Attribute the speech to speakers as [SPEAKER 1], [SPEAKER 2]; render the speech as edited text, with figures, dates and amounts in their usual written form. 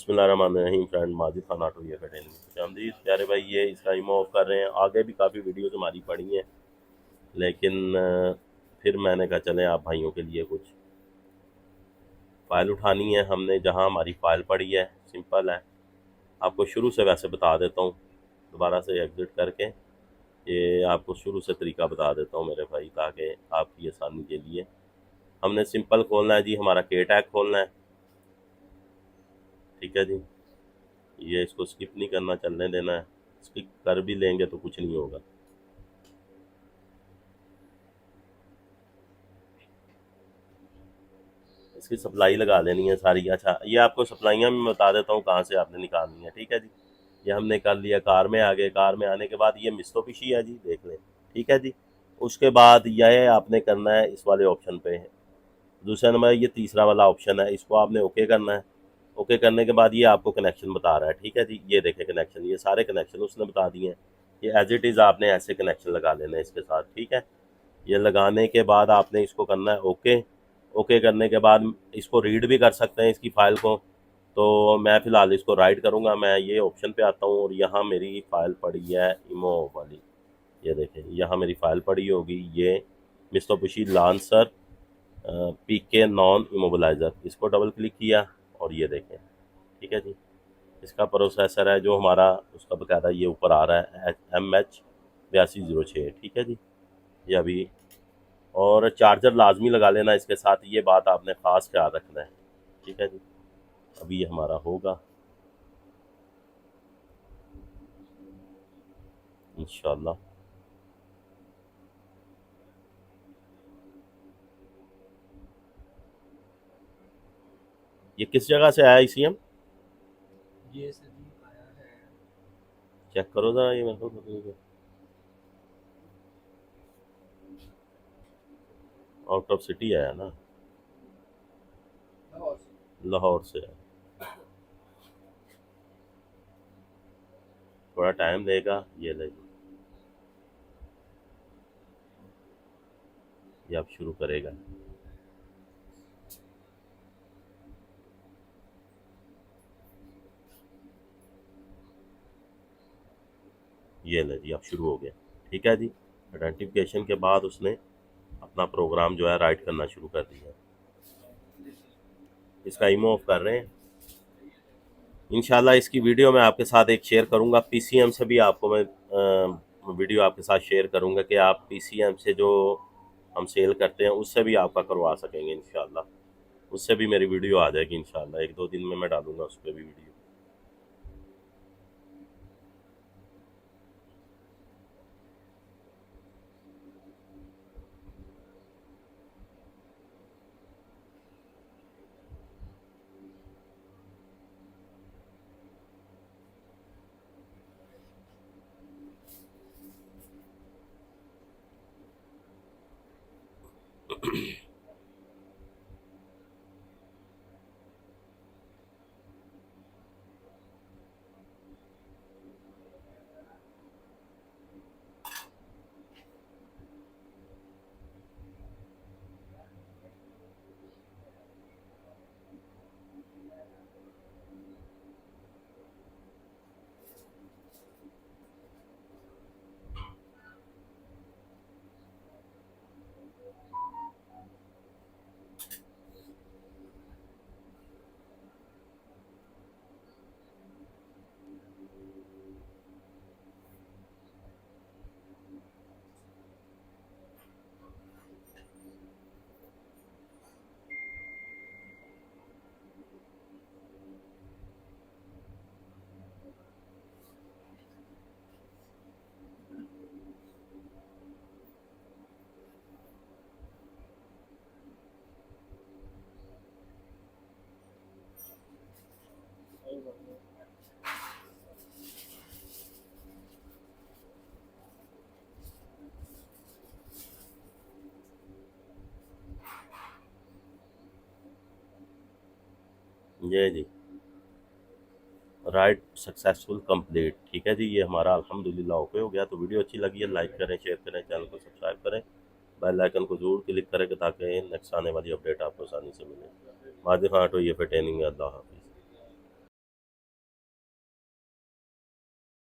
[SPEAKER 1] बिस्मिल्लाहिर्रहमानिर्रहीम। Friend Majid Khan auto ये खुशामदीद प्यारे भाई। ये इसका इमो ऑफ कर रहे हैं। आगे भी काफ़ी वीडियोस हमारी पड़ी हैं, लेकिन फिर मैंने कहा चलें आप भाइयों के लिए कुछ फ़ाइल उठानी है हमने। जहां हमारी फ़ाइल पड़ी है सिंपल है, आपको शुरू से वैसे बता देता हूँ, दोबारा से एग्ज़िट करके ये आपको शुरू से तरीका बता देता हूँ मेरे भाई, ताकि आपकी आसानी के लिए। हमने सिंपल खोलना है जी, हमारा के टैग खोलना है, ठीक है जी। ये इसको स्किप नहीं करना, चलने देना है। स्किप कर भी लेंगे तो कुछ नहीं होगा। इसकी सप्लाई लगा देनी है सारी। अच्छा, ये आपको सप्लाइयाँ भी बता देता हूँ कहाँ से आपने निकालनी है, ठीक है जी। ये हमने कर लिया, कार में आ गए। कार में आने के बाद ये मिस्तोपिशी है जी, देख लें, ठीक है जी। उसके बाद यह आपने करना है इस वाले ऑप्शन पे है, दूसरा नंबर ये तीसरा वाला ऑप्शन है, इसको आपने ओके करना है। ओके करने के बाद ये आपको कनेक्शन बता रहा है, ठीक है जी। ये देखें कनेक्शन, ये सारे कनेक्शन उसने बता दिए हैं। ये एज इट इज़ आपने ऐसे कनेक्शन लगा लेना है इसके साथ, ठीक है। ये लगाने के बाद आपने इसको करना है ओके। ओके करने के बाद इसको रीड भी कर सकते हैं इसकी फ़ाइल को, तो मैं फ़िलहाल इसको राइट करूँगा। मैं ये ऑप्शन पे आता हूँ और यहाँ मेरी फ़ाइल पड़ी है इमो वाली। ये देखें, यहाँ मेरी फ़ाइल पड़ी होगी ये मित्सुबिशी लांसर पीके नॉन इमोबिलाइज़र। इसको डबल क्लिक किया और ये देखें, ठीक है जी। इसका प्रोसेसर है जो हमारा, उसका बकायदा ये ऊपर आ रहा है MH8206, ठीक है जी। ये अभी, और चार्जर लाजमी लगा लेना इसके साथ, ये बात आपने ख़ास ख्याल रखना है, ठीक है जी। अभी ये हमारा होगा इंशाल्लाह। ये किस जगह से आया ICM?
[SPEAKER 2] ये सभी आया है।
[SPEAKER 1] चेक करो ज़रा ये, मेरे को आउट ऑफ सिटी आया ना,
[SPEAKER 2] लाहौर से।
[SPEAKER 1] लाहौर से आया। थोड़ा टाइम लेगा, ये लेगा, ये अब शुरू करेगा। ये ले जी, अब शुरू हो गया, ठीक है जी। आइडेंटिफिकेशन के बाद उसने अपना प्रोग्राम जो है राइट करना शुरू कर दिया। इसका इमो ऑफ कर रहे हैं। इंशाल्लाह इसकी वीडियो मैं आपके साथ एक शेयर करूंगा। PCM से भी आपको मैं वीडियो आपके साथ शेयर करूंगा कि आप PCM से जो हम सेल करते हैं उससे भी आपका करवा सकेंगे इंशाल्लाह। उससे भी मेरी वीडियो आ जाएगी इंशाल्लाह, एक दो दिन में मैं डालूंगा उस पर भी वीडियो। ये जी राइट सक्सेसफुल कंप्लीट, ठीक है जी। ये हमारा अल्हम्दुलिल्लाह ओके हो गया। तो वीडियो अच्छी लगी है लाइक करें, शेयर करें, चैनल को सब्सक्राइब करें, बेल आइकन को जरूर क्लिक करें ताकि नेक्स्ट आने वाली अपडेट आपको आसानी से मिले। माजिद खान ऑटो ये ट्रेनिंग है। अल्लाह हाफिज़।